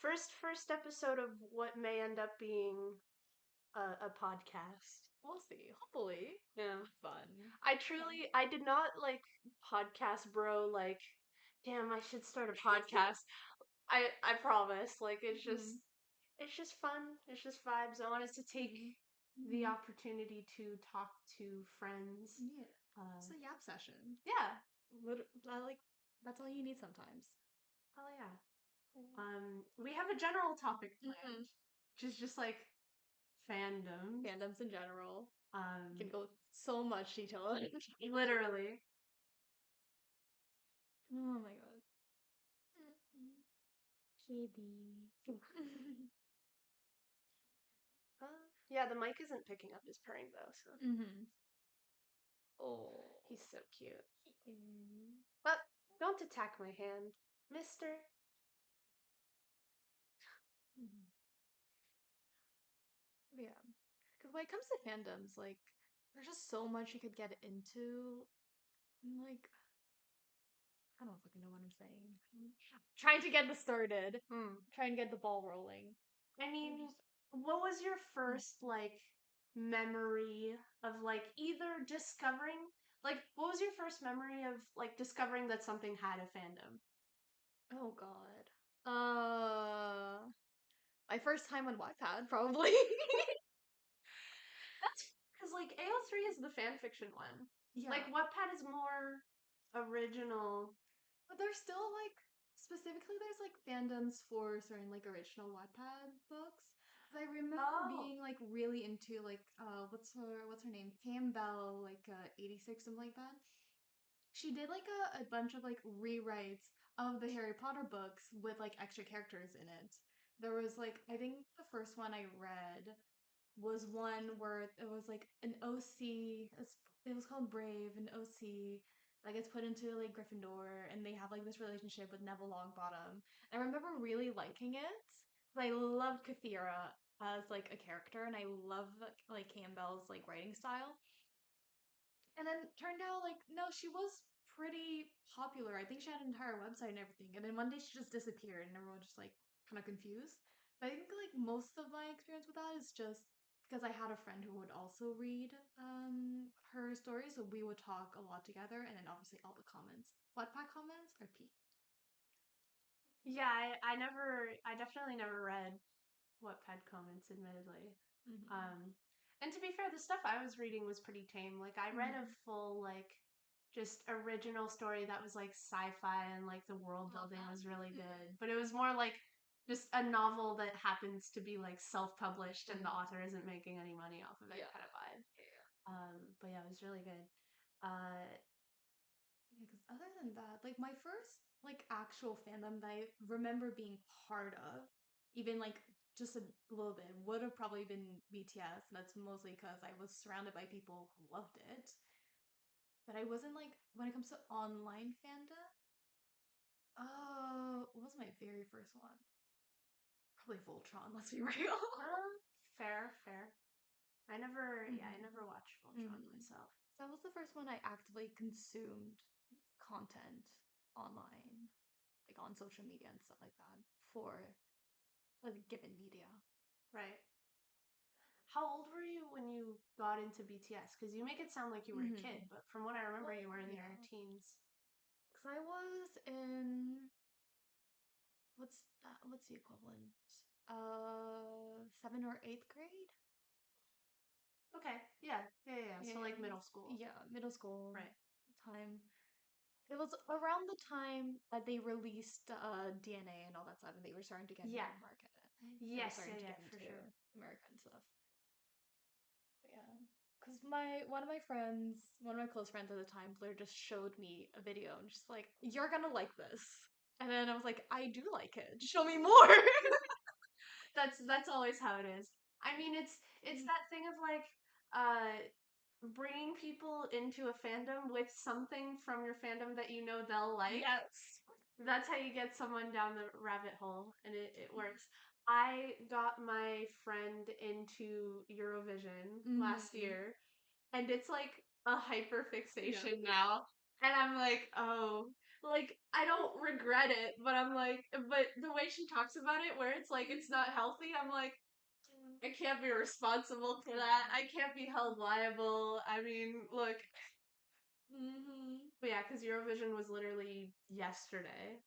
First episode of what may end up being a podcast. We'll see. Hopefully. Yeah. Fun. I did not like podcast bro, like, damn, I should start a podcast. I promise. Like, it's just fun. It's just vibes. I wanted to take the opportunity to talk to friends. Yeah. It's a yap session. Yeah. That's all you need sometimes. Oh yeah. We have a general topic planned, which is just like fandoms. Fandoms in general. You can go so much detail on it. Literally. Oh my god. Kitty. Yeah, the mic isn't picking up his purring though, so. Oh. He's so cute. But don't attack my hand, mister. Yeah. Because when it comes to fandoms, like, there's just so much you could get into. And, like, I don't fucking know what I'm saying. Trying to get this started. Trying to get the ball rolling. I mean, what was your first, like, memory of, like, either discovering, like, what was your first memory of, like, discovering that something had a fandom? Oh god. My first time on Wattpad, probably. That's because, like, AO3 is the fanfiction one. Yeah. Like, Wattpad is more original. But there's still, like, specifically there's, like, fandoms for certain, like, original Wattpad books. I remember being, like, really into, like, what's her name? Campbell, like, 86, something like that. She did, like, a bunch of, like, rewrites of the Harry Potter books with, like, extra characters in it. There was, like, I think the first one I read was one where it was, like, an OC, it was called Brave, an OC that gets put into, like, Gryffindor, and they have, like, this relationship with Neville Longbottom. I remember really liking it. I loved Kathira as, like, a character, and I love, like, Campbell's, like, writing style. And then it turned out, like, no, she was pretty popular. I think she had an entire website and everything. And then one day she just disappeared, and everyone just, like, kind of confused. But I think, like, most of my experience with that is just because I had a friend who would also read her stories, so we would talk a lot together, and then obviously all the comments. Wattpad comments are peak. Yeah, I definitely never read Wattpad comments, admittedly. And to be fair, the stuff I was reading was pretty tame. Like, I read a full, like, just original story that was, like, sci-fi and, like, the world building was really good. But it was more, like, just a novel that happens to be, like, self-published and the author isn't making any money off of it kind of vibe. But yeah, it was really good. Because other than that, like, my first, like, actual fandom that I remember being part of, even, like, just a little bit, would have probably been BTS. And that's mostly because I was surrounded by people who loved it. But I wasn't, like, when it comes to online fandom, what was my very first one? Probably Voltron, let's be real. Fair. I never watched Voltron myself. That was the first one I actively consumed content online, like on social media and stuff like that, for a given media. Right. How old were you when you got into BTS? Because you make it sound like you were a kid, but from what I remember, you were in your teens. Because I was in what's the equivalent? 7th or 8th grade. Okay. Yeah. So like middle school. Yeah, middle school. Right. Time. It was around the time that they released DNA and all that stuff, and they were starting to get into the market. Yes, starting to get for into sure. American stuff. But yeah, because one of my close friends at the time, Blair, just showed me a video and just like, "You're gonna like this," and then I was like, "I do like it. Show me more." That's always how it is. I mean, it's that thing of like, bringing people into a fandom with something from your fandom that you know they'll like. Yes. That's how you get someone down the rabbit hole, and it works. I got my friend into Eurovision last year, and it's like a hyper fixation now. And I'm like, oh, like, I don't regret it, but I'm like, but the way she talks about it, where it's like it's not healthy, I'm like, I can't be responsible for that. I can't be held liable. I mean, look. But yeah, because Eurovision was literally yesterday,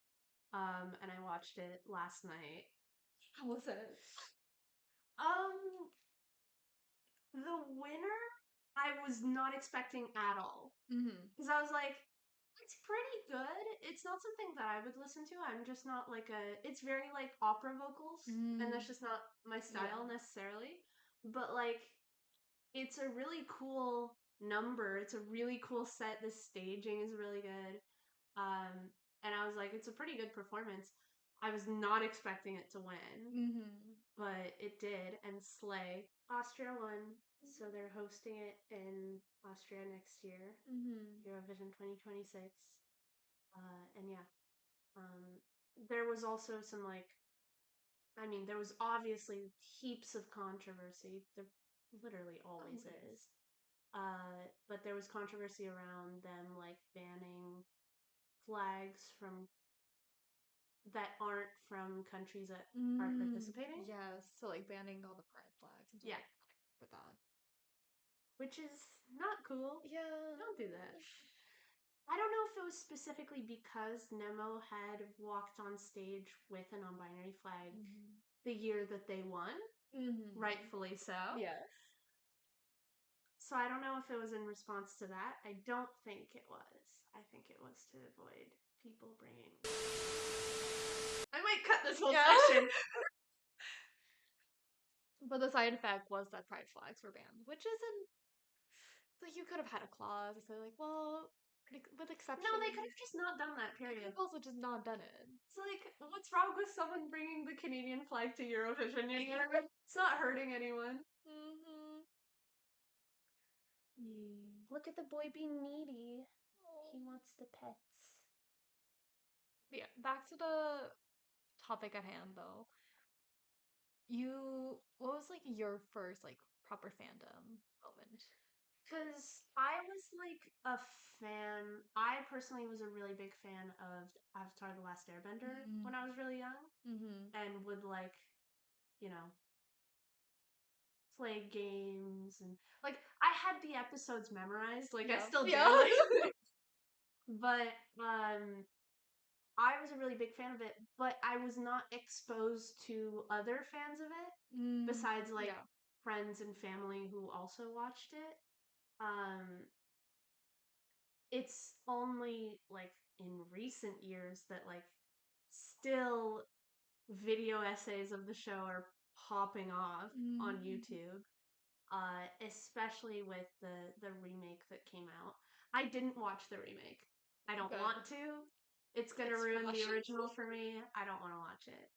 and I watched it last night. How was it? Um, the winner, I was not expecting at all. Because I was like, it's pretty good. It's not something that I would listen to. I'm just not like it's very like opera vocals, and that's just not my style necessarily. But like, it's a really cool number. It's a really cool set. The staging is really good. And I was like, it's a pretty good performance. I was not expecting it to win, but it did. And Slay, Austria won, so they're hosting it in Austria next year, Eurovision 2026. And yeah, there was also some like, I mean, there was obviously heaps of controversy. There literally always is. But there was controversy around them like banning flags from that aren't from countries that aren't participating. Yes, so like banning all the pride flags and stuff with that. Which is not cool. Yeah. Don't do that. I don't know if it was specifically because Nemo had walked on stage with a non-binary flag the year that they won. Rightfully so. Yes. So I don't know if it was in response to that. I don't think it was. I think it was to avoid people bringing... I might cut this whole section. But the side effect was that pride flags were banned, which isn't... Like, you could have had a clause and say, like, well, with exception... No, they could have just not done that, period. They could have also just not done it. It's like, what's wrong with someone bringing the Canadian flag to Eurovision? It's not hurting anyone. Look at the boy being needy. He wants the pets. Yeah, back to the topic at hand, though. What was, like, your first, like, proper fandom moment? Because I was, like, a fan. I personally was a really big fan of Avatar The Last Airbender when I was really young. And would, like, you know, play games. And, like, I had the episodes memorized. Like, I still do. Like, but, I was a really big fan of it, but I was not exposed to other fans of it besides like friends and family who also watched it. It's only like in recent years that like still video essays of the show are popping off on YouTube. Especially with the remake that came out. I didn't watch the remake. I don't want to. It's gonna ruin the original for me. I don't want to watch it.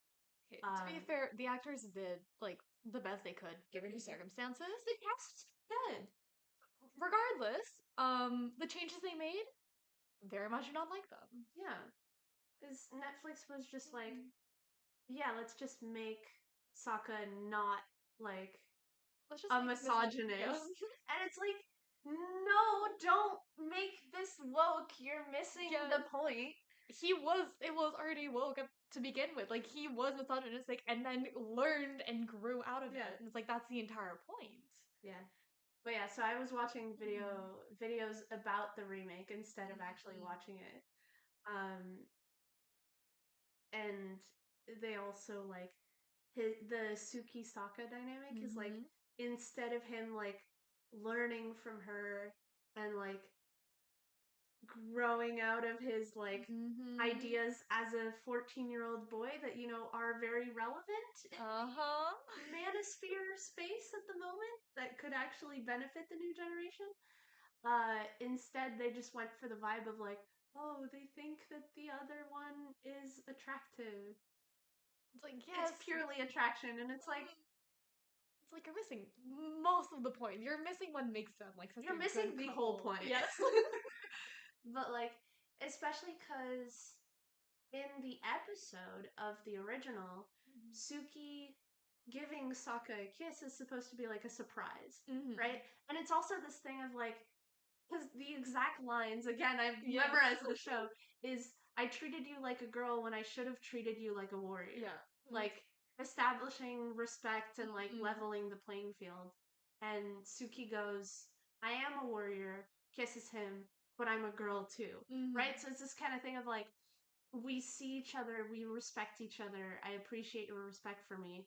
Okay, to be fair, the actors did like the best they could given the circumstances. The cast good. Regardless, the changes they made, very much not like them. Yeah, because Netflix was just like, yeah, let's just make Sokka not like a misogynist, and it's like, no, don't make this woke. You're missing the point. It was already woke up to begin with. Like, he was misogynistic and then learned and grew out of it. And it's like, that's the entire point. Yeah. But yeah, so I was watching videos about the remake instead of actually watching it. And they also like the Suki Sokka dynamic is like, instead of him like learning from her and like growing out of his like ideas as a 14-year-old boy that, you know, are very relevant in the manosphere space at the moment that could actually benefit the new generation. Instead they just went for the vibe of like, oh, they think that the other one is attractive. It's like, yes, it's purely attraction, and it's like you're missing most of the point. You're missing what makes them like such you're missing the whole point. Yes. But like, especially because in the episode of the original, Suki giving Sokka a kiss is supposed to be like a surprise, right? And it's also this thing of like, because the exact lines, again, I've memorized the show, is I treated you like a girl when I should have treated you like a warrior. Yeah. Like establishing respect and like Mhm. leveling the playing field. And Suki goes, I am a warrior, kisses him, but I'm a girl too. Mhm. Right? So it's this kind of thing of like, we see each other, we respect each other. I appreciate your respect for me.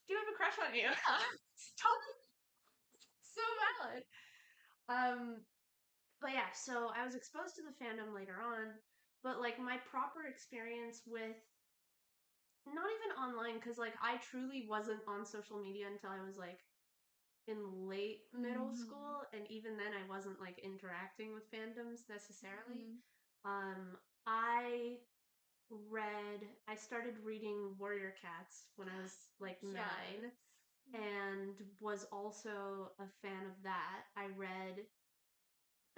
Do you have a crush on you? It's totally so valid. But yeah, so I was exposed to the fandom later on, but like my proper experience with not even online, because like I truly wasn't on social media until I was like in late middle school, and even then I wasn't like interacting with fandoms necessarily. Um, I I started reading Warrior Cats when I was like 9, and was also a fan of that.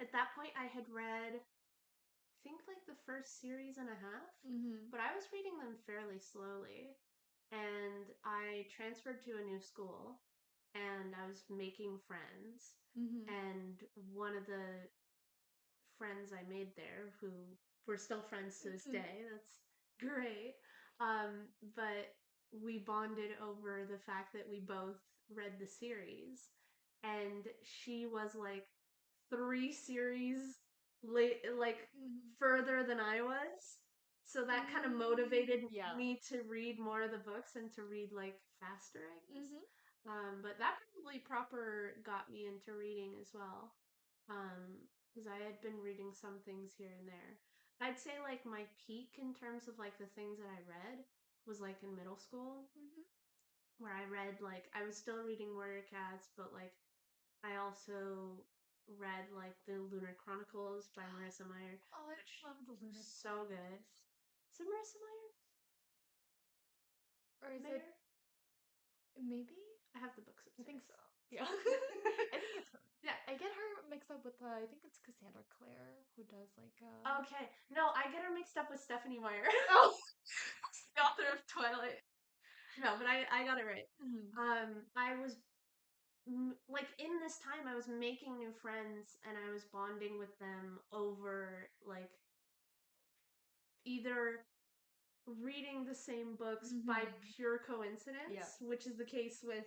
At that point, I had read, I think, like the first series and a half, but I was reading them fairly slowly. And I transferred to a new school, and I was making friends. And one of the friends I made there, who we're still friends to this day, that's great. But we bonded over the fact that we both read the series, and she was like 3 series like further than I was. So that kind of motivated me to read more of the books and to read like faster, I guess. But that probably proper got me into reading as well. Because I had been reading some things here and there. I'd say like my peak in terms of like the things that I read was like in middle school, where I read like I was still reading Warrior Cats, but like I also read like the Lunar Chronicles by Marissa Meyer. Oh, I love the Lunar. So good. Is it Marissa Meyer? Or is Mayer? it maybe? I have the books upstairs. I think so. Yeah. I think it's her. Yeah. I get her mixed up with I think it's Cassandra Clare who does like Okay. No, I get her mixed up with Stephanie Meyer. Oh. The author of Twilight. No, but I got it right. I was like in this time I was making new friends, and I was bonding with them over like either reading the same books by pure coincidence, which is the case with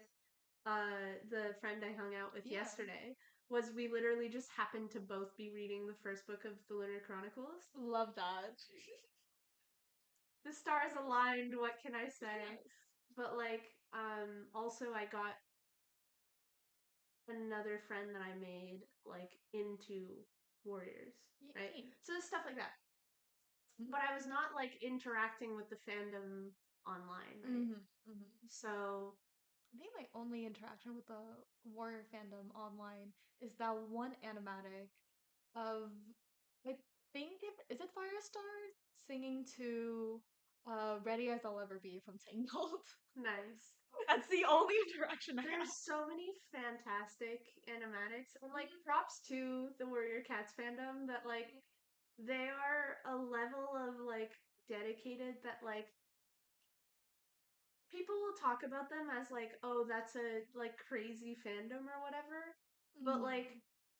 the friend I hung out with yesterday. Was we literally just happened to both be reading the first book of the Lunar Chronicles. Love that. The stars aligned, what can I say? But like also I got another friend that I made like into Warriors, right? So stuff like that. But I was not like interacting with the fandom online, right? So I think my only interaction with the Warrior fandom online is that one animatic of I think is it Firestar singing to Ready as I'll Ever Be from Tangled. nice. That's the only interaction I have. There's so many fantastic animatics. And like props to the Warrior Cats fandom that like they are a level of like dedicated that like people will talk about them as like, oh, that's a like crazy fandom or whatever. But like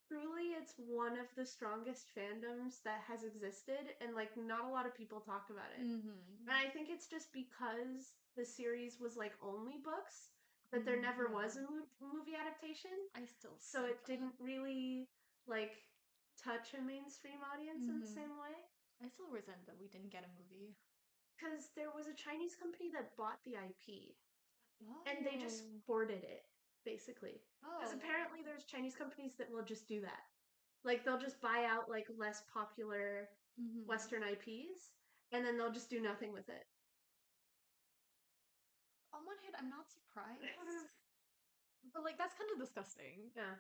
truly it's one of the strongest fandoms that has existed, and like not a lot of people talk about it. And I think it's just because the series was like only books that there never was a movie adaptation. I still So it didn't really like touch a mainstream audience in the same way. I still resent that we didn't get a movie. Because there was a Chinese company that bought the IP. And they just ported it, basically. Because apparently there's Chinese companies that will just do that. Like, they'll just buy out, like, less popular Western IPs, and then they'll just do nothing with it. On one hand, I'm not surprised. But, like, that's kind of disgusting. Yeah.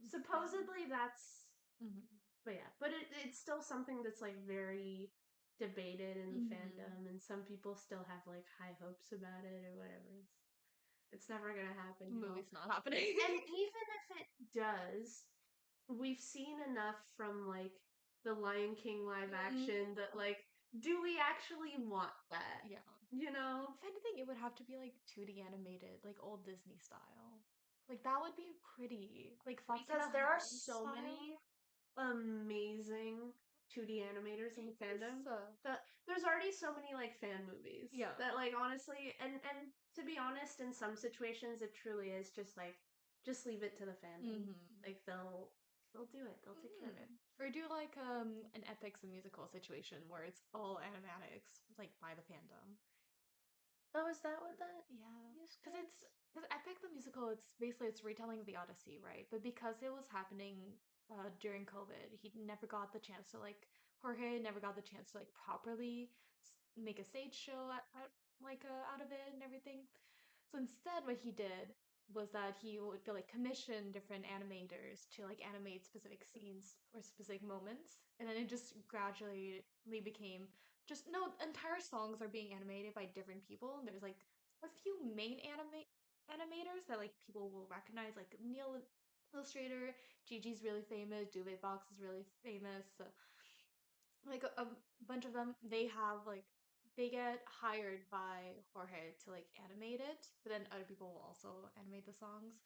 Supposedly that's... But yeah. But it's still something that's, like, very debated in the fandom, and some people still have, like, high hopes about it or whatever. It's never gonna happen. The movie's not happening. And even if it does, we've seen enough from like the Lion King live action that like, do we actually want that? Yeah. You know? If anything, it would have to be like 2D animated, like old Disney style. Like that would be pretty. Like Because there are so many amazing 2D animators in the fandom. So, There's already so many like fan movies. Yeah. That like honestly, and to be honest, in some situations it truly is just like just leave it to the fandom. Like they'll do it. They'll take care of it. Or do like an epics and musical situation where it's all animatics, like by the fandom. Oh, is that what that? Yeah, because Epic the musical, it's basically it's retelling of the Odyssey, right? But because it was happening during COVID, he never got the chance to like Jorge never got the chance to like properly make a stage show out of it and everything. So instead, what he did was that he would like commission different animators to like animate specific scenes or specific moments, and then it just gradually became just no entire songs are being animated by different people. And there's like a few main animators that like people will recognize, like Neil Illustrator, Gigi's really famous, Duvet Box is really famous. Like a bunch of them, they get hired by Jorge to like animate it, but then other people will also animate the songs.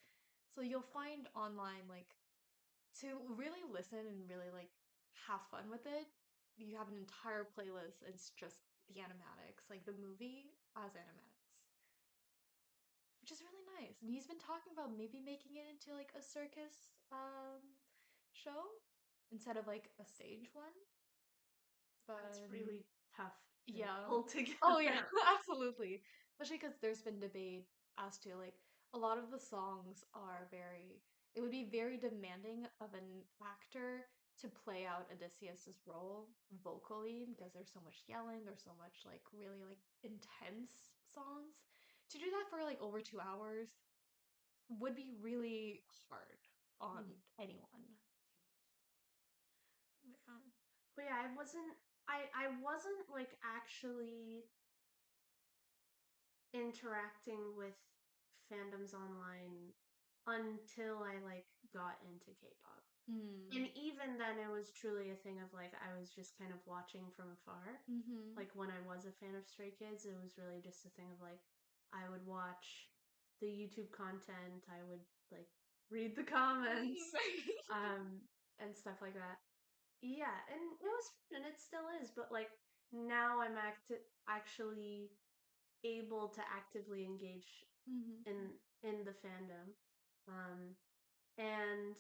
So you'll find online like to really listen and really like have fun with it. You have an entire playlist. It's just the animatics, like the movie as animatics, which is really nice. And he's been talking about maybe making it into like a circus show instead of like a stage one. But That's really tough to yeah. pull together. Oh yeah, absolutely. Especially because there's been debate as to like a lot of the songs are very. It would be very demanding of an actor to play out Odysseus's role vocally because there's so much yelling, there's so much like really like intense songs. To do that for like over 2 hours would be really hard on anyone. Yeah. But yeah, I wasn't like actually interacting with fandoms online until I like got into K-pop. And even then it was truly a thing of like I was just kind of watching from afar. Like when I was a fan of Stray Kids, it was really just a thing of like I would watch the YouTube content, I would like read the comments, and stuff like that. Yeah, and it was fun, and it still is, but like now I'm actually able to actively engage in the fandom. Um and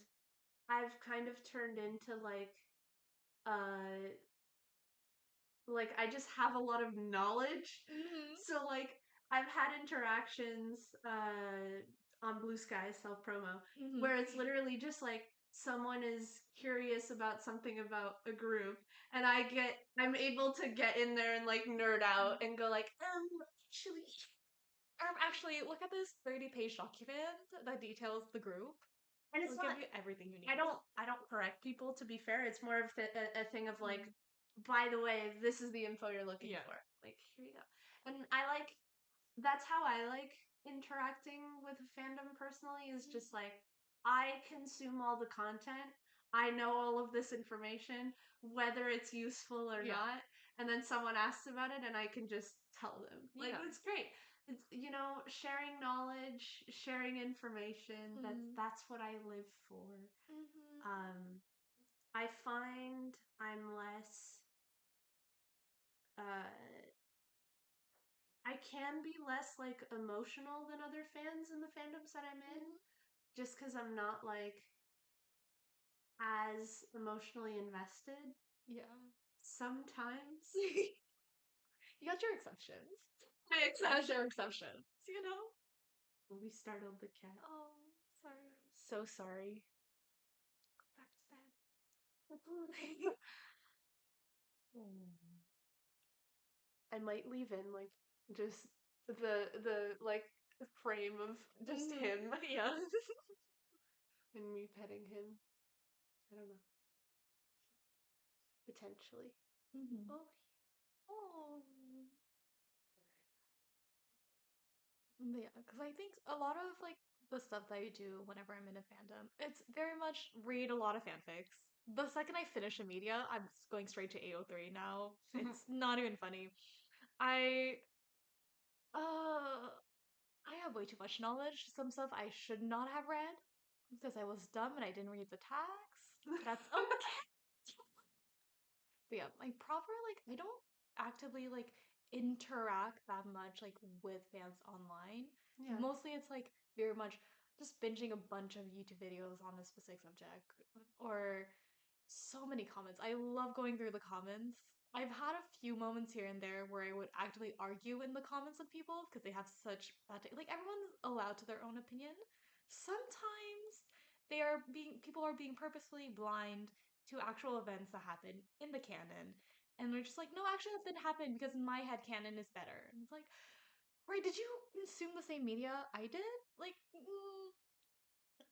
I've kind of turned into uh like I just have a lot of knowledge. So like I've had interactions on Blue Sky self promo where it's literally just like someone is curious about something about a group and I'm able to get in there and like nerd out and go like actually Actually, look at this 30-page document that details the group. and it's It'll not give you everything you need. I don't correct people, to be fair. It's more of a thing of like, by the way, this is the info you're looking for. Like, here you go. And that's how I like interacting with fandom personally, is just like, I consume all the content. I know all of this information, whether it's useful or not. And then someone asks about it and I can just tell them. Like, it's great. It's, sharing knowledge, sharing information. That's what I live for. I find I'm less I can be less like emotional than other fans in the fandoms that I'm in, just because I'm not like as emotionally invested. Yeah. Sometimes. You got your exceptions. Exceptions. Your exceptions, you know? We startled the cat. Oh, sorry. So sorry. Go back to bed. I might leave in like just the like frame of just him. Yeah. And me petting him. I don't know. Potentially. Oh. Oh. Yeah, because I think a lot of like the stuff that I do whenever I'm in a fandom, it's very much read a lot of fanfics. The second I finish a media, I'm going straight to AO3 now. It's not even funny. I uh I have way too much knowledge. Some stuff I should not have read because I was dumb and I didn't read the tags. That's okay. But yeah, like proper, like I don't actively like interact that much like with fans online. Yeah. Mostly it's like very much just binging a bunch of YouTube videos on a specific subject or so many comments. I love going through the comments. I've had a few moments here and there where I would actively argue in the comments with people because they have such like everyone's allowed to their own opinion. Sometimes people are being purposefully blind to actual events that happen in the canon. And they're just like, no, actually that didn't happen because my head canon is better. And it's like, right, did you consume the same media I did? Like,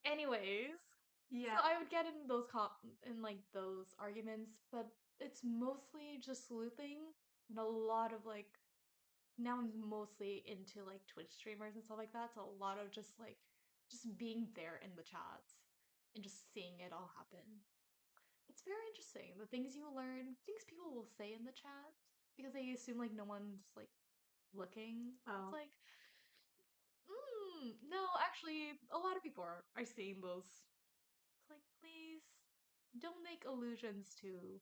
anyways, so Yeah. I would get in those arguments, but it's mostly just sleuthing and a lot of like now I'm mostly into like Twitch streamers and stuff like that. So a lot of just being there in the chats and just seeing it all happen. It's very interesting. The things you learn, things people will say in the chat because they assume like no one's like looking. It's Oh. like, no, actually, a lot of people are seeing those. It's like, please don't make allusions to,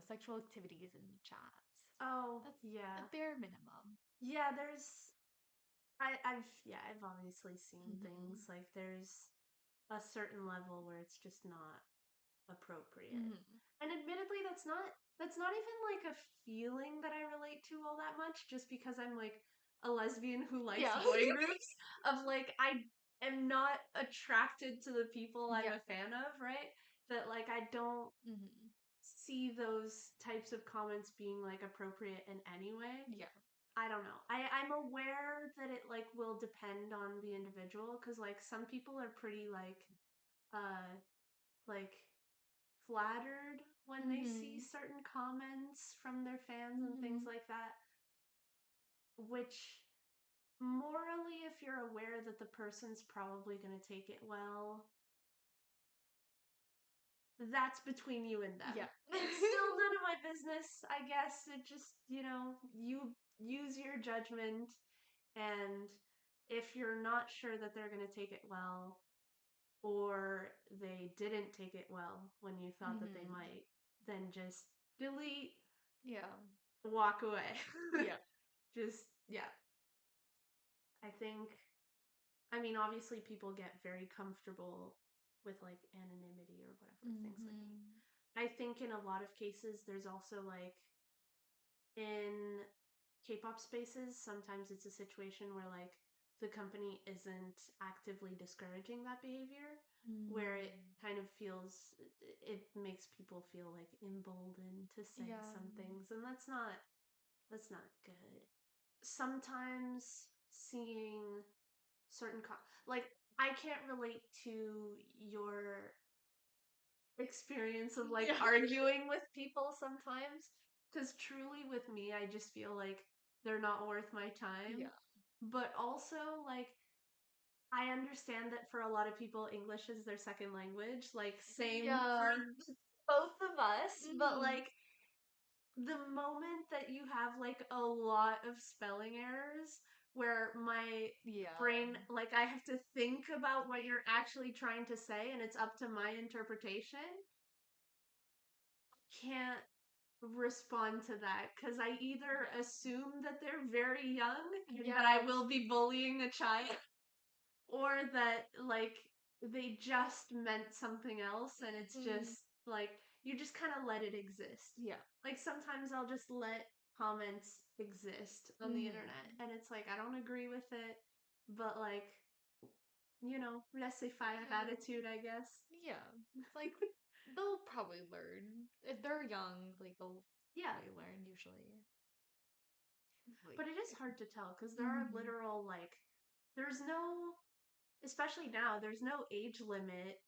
sexual activities in the chats. Oh, That's the yeah. bare minimum. Yeah, I've obviously seen Mm-hmm. things like there's a certain level where it's just not appropriate. Mm-hmm. And admittedly that's not even like a feeling that I relate to all that much just because I'm like a lesbian who likes Yeah. boy groups of like I am not attracted to the people I'm Yeah. a fan of, right? That like I don't Mm-hmm. see those types of comments being like appropriate in any way. Yeah. I don't know. I'm aware that it like will depend on the individual because like some people are pretty uh like flattered when they see Mm-hmm. certain comments from their fans and things Mm-hmm. like that, which morally, if you're aware that the person's probably going to take it well, that's between you and them. Yeah. It's still none of my business, I guess. It just, you use your judgment, and if you're not sure that they're going to take it well, or they didn't take it well when you thought that they Mm-hmm. might, then just delete, Yeah. walk away. Yeah. Just, yeah. I think, I mean, obviously people get very comfortable with like anonymity or whatever things like that. Mm-hmm. I think in a lot of cases, there's also like in K-pop spaces, sometimes it's a situation where like the company isn't actively discouraging that behavior, where it Mm. kind of feels it makes people feel like emboldened to say Yeah. some things, and that's not good. Sometimes seeing certain like I can't relate to your experience of like Yeah. arguing with people sometimes because truly with me I just feel like they're not worth my time, Yeah. but also like I understand that for a lot of people English is their second language, like same for Yeah. both of us, but Mm-hmm. like the moment that you have like a lot of spelling errors where my Yeah. brain, like I have to think about what you're actually trying to say and it's up to my interpretation, can't respond to that because I either Yeah. assume that they're very young and that I Yes. will be bullying a child, or that like they just meant something else and it's Mm. just like you just kind of let it exist. Yeah. Like sometimes I'll just let comments exist on the internet Mm-hmm. and it's like I don't agree with it, but like, laissez-faire Yeah. attitude, I guess. Yeah. It's like they'll probably learn. If they're young, like they'll Yeah. probably learn usually. Like, But it is hard to tell because there are mm-hmm. literal like there's no, especially now, there's no age limit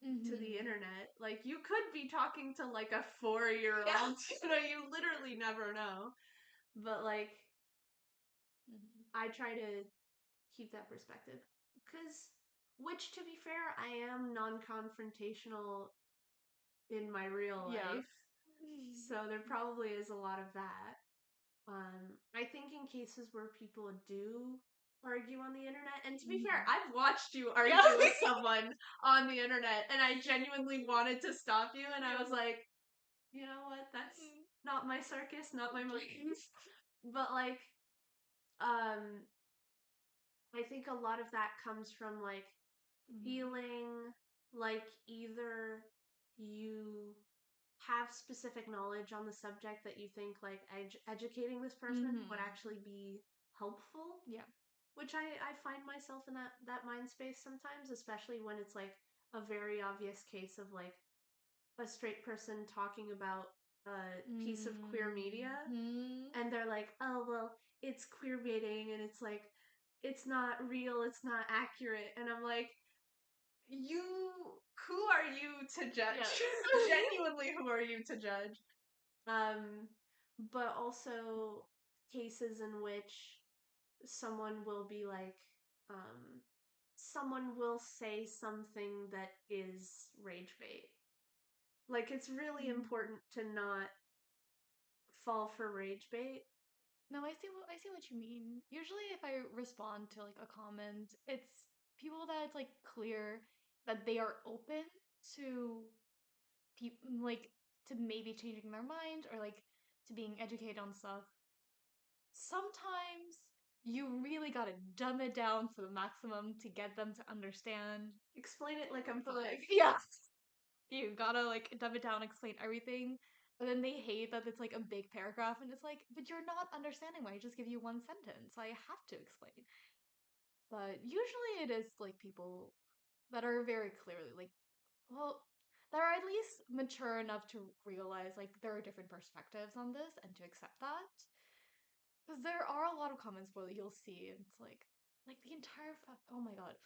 to the Mm-hmm. internet. Like you could be talking to like a 4-year Yeah. old, you literally never know. But like Mm-hmm. I try to keep that perspective because, which to be fair, I am non-confrontational in my real Yeah. life. So there probably is a lot of that. I think in cases where people do argue on the internet, and to be fair, Mm-hmm. I've watched you Yeah. argue with someone on the internet, and I genuinely wanted to stop you, and I Yeah. was like, you know what? That's not my circus, not my monkeys. But like, um, I think a lot of that comes from like feeling like either you have specific knowledge on the subject that you think like educating this person would actually be helpful. Yeah. Which I find myself in that mind space sometimes, especially when it's like a very obvious case of like a straight person talking about a piece of queer media, and they're like, oh well, it's queer baiting, and it's like it's not real, it's not accurate, and I'm like, you, who are you to judge? Genuinely, who are you to judge? But also cases in which someone will be like, um, someone will say something that is rage bait. Like, it's really important to not fall for rage bait. No, I see what you mean. Usually if I respond to like a comment, it's people that it's like clear that they are open to people like to maybe changing their mind or like to being educated on stuff. Sometimes you really gotta dumb it down to the maximum to get them to understand. Explain it like I'm five. Yeah. You gotta like dumb it down, explain everything. And then they hate that it's like a big paragraph and it's like, but you're not understanding why I just give you one sentence. I have to explain. But usually it is like people that are very clearly like, well, that are at least mature enough to realize like there are different perspectives on this and to accept that. Because there are a lot of comments where you'll see and it's like the entire oh my god,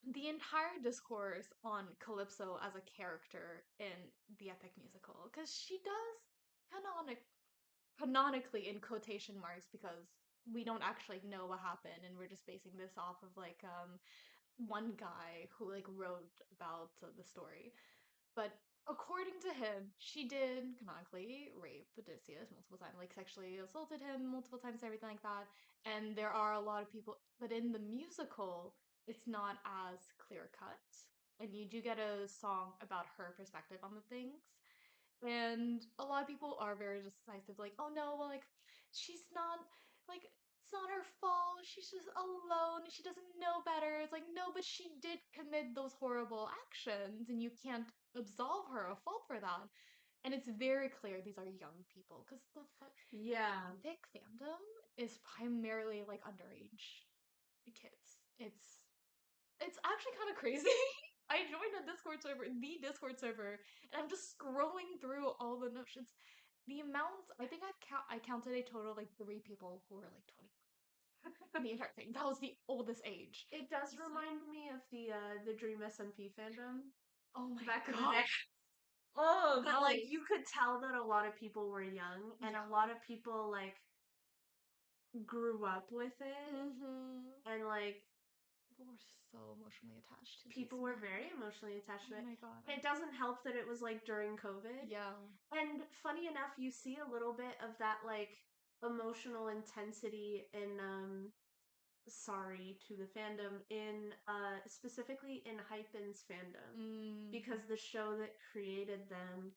the entire discourse on Calypso as a character in the epic musical, because she does canonically in quotation marks because we don't actually know what happened and we're just basing this off of like one guy who like wrote about the story. But according to him, she did canonically rape Odysseus multiple times, like sexually assaulted him multiple times, everything like that. And there are a lot of people, but in the musical, it's not as clear cut. And you do get a song about her perspective on the things. And a lot of people are very decisive, like, oh no, well, like, she's not, like, it's not her fault. She's just alone. She doesn't know better. It's like, no, but she did commit those horrible actions, and you can't absolve her of fault for that. And it's very clear these are young people because Yeah. Epic fandom is primarily like underage kids. It's actually kind of crazy. I joined a Discord server, the Discord server, and I'm just scrolling through all the notions. The amount, I think I counted a total of like 3 people who were like 20. The entire thing. That was the oldest age. It does remind me of the Dream SMP fandom. Oh my back god. in the day. Oh, But like you could tell that a lot of people were young and a lot of people like grew up with it. And like people were so emotionally attached to people these were men. very emotionally attached to Oh it. my god. And it doesn't help that it was like during COVID. Yeah. And funny enough, you see a little bit of that like emotional intensity in sorry to the fandom in specifically in Hypen's fandom because the show that created them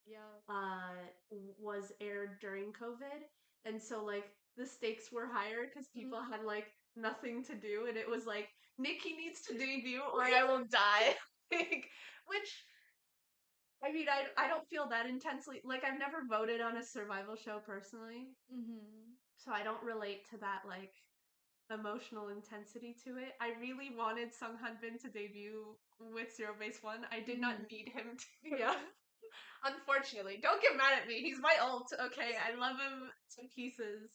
was aired during COVID, and so like the stakes were higher because people had like nothing to do, and it was like Nikki needs to debut or I will die. Like, which I mean, I don't feel that intensely. Like, I've never voted on a survival show personally, so I don't relate to that like emotional intensity to it. I really wanted Sung Hanbin to debut with Zero Base One. I did not need him to. Yeah. Unfortunately, don't get mad at me. He's my ult. Okay, I love him to pieces.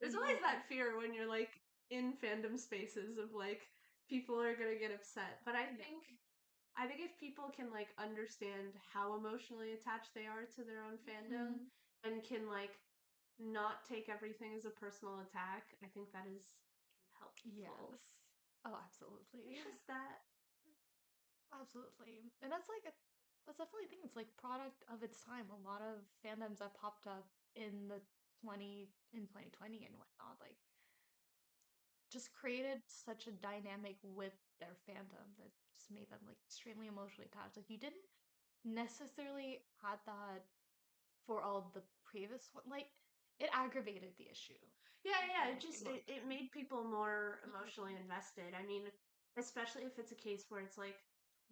There's always that fear when you're like in fandom spaces of like people are gonna get upset. But I think if people can like understand how emotionally attached they are to their own fandom and can like not take everything as a personal attack, I think that is helpful. Yes. Oh, absolutely. It's just that. Absolutely. And that's definitely a thing. It's like product of its time. A lot of fandoms that popped up in the 2020 and whatnot, like just created such a dynamic with their fandom that just made them like extremely emotionally attached. Like you didn't necessarily had that for all the previous one. Like, it aggravated the issue. Yeah, it made people more emotionally invested. I mean, especially if it's a case where it's like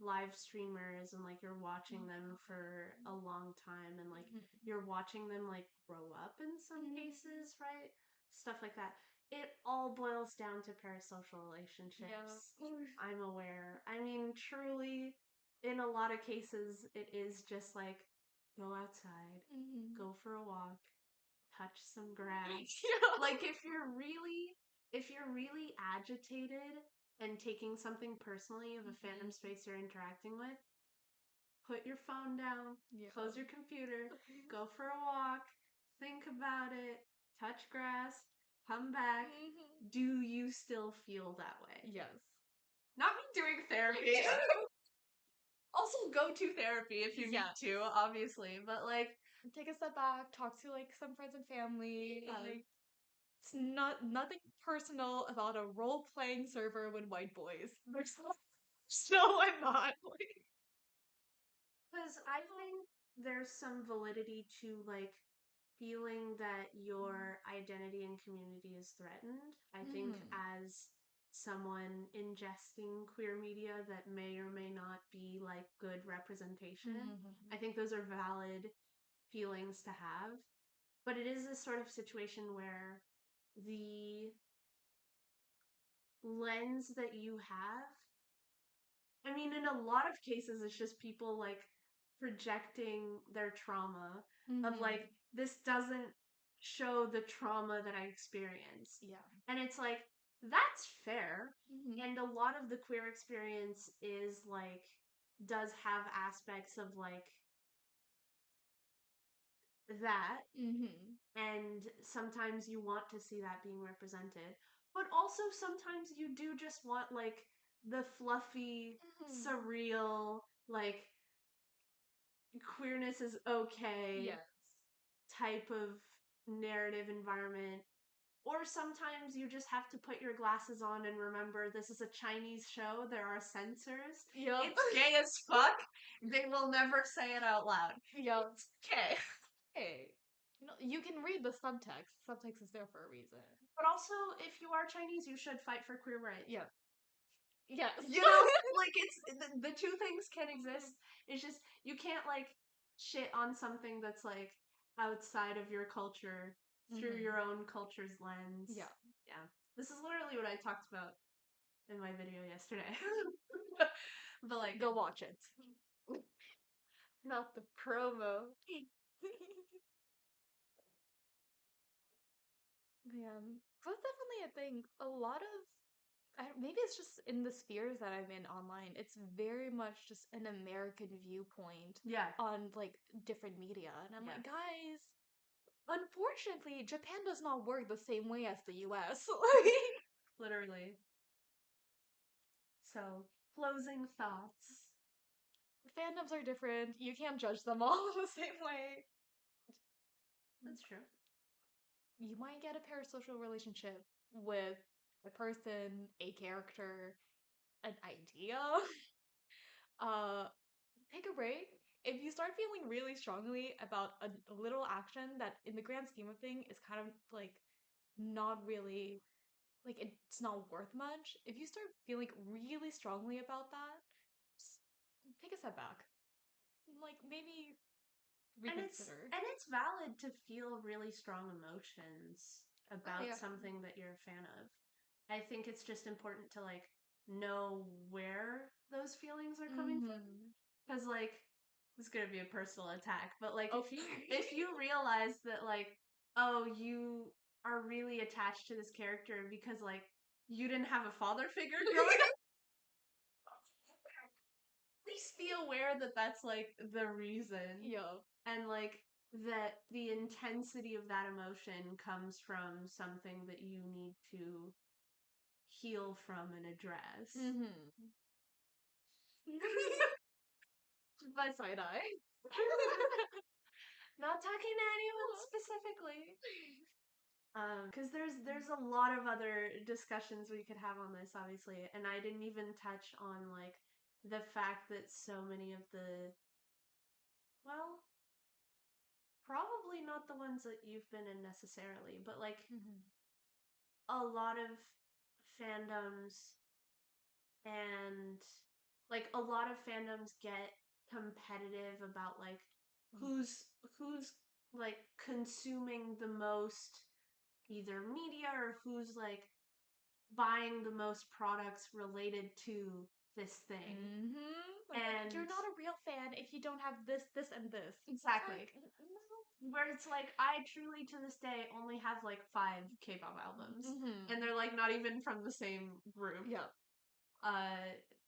live streamers and like you're watching them for a long time and like you're watching them like grow up in some cases, right? Stuff like that. It all boils down to parasocial relationships. Yeah. I'm aware. I mean, truly, in a lot of cases, it is just like go outside, go for a walk, touch some grass. Yeah. Like if you're really agitated and taking something personally of a fandom space you're interacting with, put your phone down, close your computer, go for a walk, think about it, touch grass, come back. Do you still feel that way? Yes. Not me doing therapy. Also, go to therapy if you need to, obviously, but like take a step back, talk to like some friends and family. Like, it's nothing personal about a role playing server with white boys. There's no, I'm not. Because I think there's some validity to like feeling that your identity and community is threatened. I think as someone ingesting queer media that may or may not be like good representation, I think those are valid feelings to have. But it is this sort of situation where the lens that you have, I mean, in a lot of cases, it's just people like projecting their trauma of like, this doesn't show the trauma that I experienced. Yeah. And it's like, that's fair. And a lot of the queer experience is like, does have aspects of like that. And sometimes you want to see that being represented. But also sometimes you do just want like the fluffy, surreal, like queerness is okay type of narrative environment. Or sometimes you just have to put your glasses on and remember this is a Chinese show. There are censors. It's gay as fuck. They will never say it out loud. It's okay. Hey. You can read the subtext. Subtext is there for a reason. But also, if you are Chinese, you should fight for queer rights. Yeah. Yeah. You know, like it's the two things can exist. It's just you can't like shit on something that's like outside of your culture through your own culture's lens. Yeah. Yeah. This is literally what I talked about in my video yesterday. But like go watch it. Not the promo. Yeah, that's definitely a thing. A lot of maybe it's just in the spheres that I'm in online. It's very much just an American viewpoint on like different media, and I'm like, guys, unfortunately, Japan does not work the same way as the U.S. Literally. So, closing thoughts. Fandoms are different. You can't judge them all the same way. That's true. You might get a parasocial relationship with a person, a character, an idea. Take a break. If you start feeling really strongly about a little action that, in the grand scheme of things, is kind of like not really like it's not worth much. If you start feeling really strongly about that, just take a step back. Like maybe reconsider. And it's valid to feel really strong emotions about something that you're a fan of. I think it's just important to like know where those feelings are coming from. Because like this is gonna be a personal attack, but like if you realize that like, oh, you are really attached to this character because like you didn't have a father figure growing up, at least be aware that that's like the reason. And like that the intensity of that emotion comes from something that you need to heal from and address. But side eye. Not talking to anyone specifically. Because there's a lot of other discussions we could have on this, obviously, and I didn't even touch on like the fact that so many of the, well, probably not the ones that you've been in necessarily, but like a lot of fandoms and like a lot of fandoms get competitive about like who's like consuming the most either media or who's like buying the most products related to this thing. And you're not a real fan if you don't have this, this, and this. exactly. Like, Where it's like I truly to this day only have like 5 K-pop albums, and they're like not even from the same group. Yeah.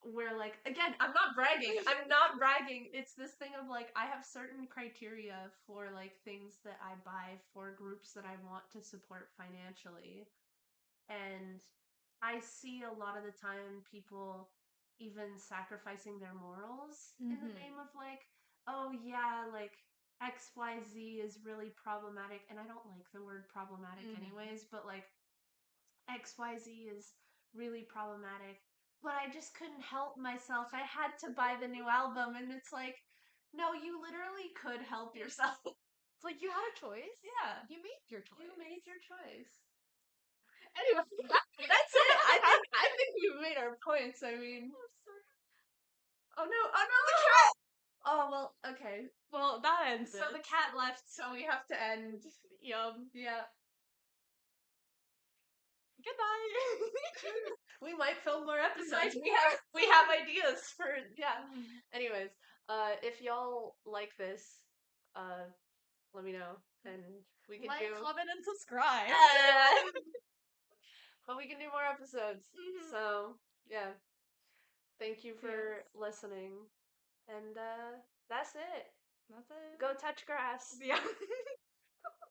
Where like again, I'm not bragging. I'm not bragging. It's this thing of like I have certain criteria for like things that I buy for groups that I want to support financially. And I see a lot of the time people even sacrificing their morals in the name of like, oh yeah, like XYZ is really problematic. And I don't like the word problematic anyways, but like XYZ is really problematic. But I just couldn't help myself. I had to buy the new album. And it's like, no, you literally could help yourself. It's like you had a choice. Yeah. You made your choice. You made your choice. Anyway, that's it. I think we've made our points. I mean, oh no, the cat. Oh well, okay. Well, that ends So it. the cat left, so we have to end. Yum. Yeah. Good night. We might film more episodes. We have ideas for yeah. Anyways, if y'all like this, let me know and we can Like, do comment, and subscribe. but we can do more episodes. So yeah. Thank you for listening. And that's it. That's it. Go touch grass. Yeah.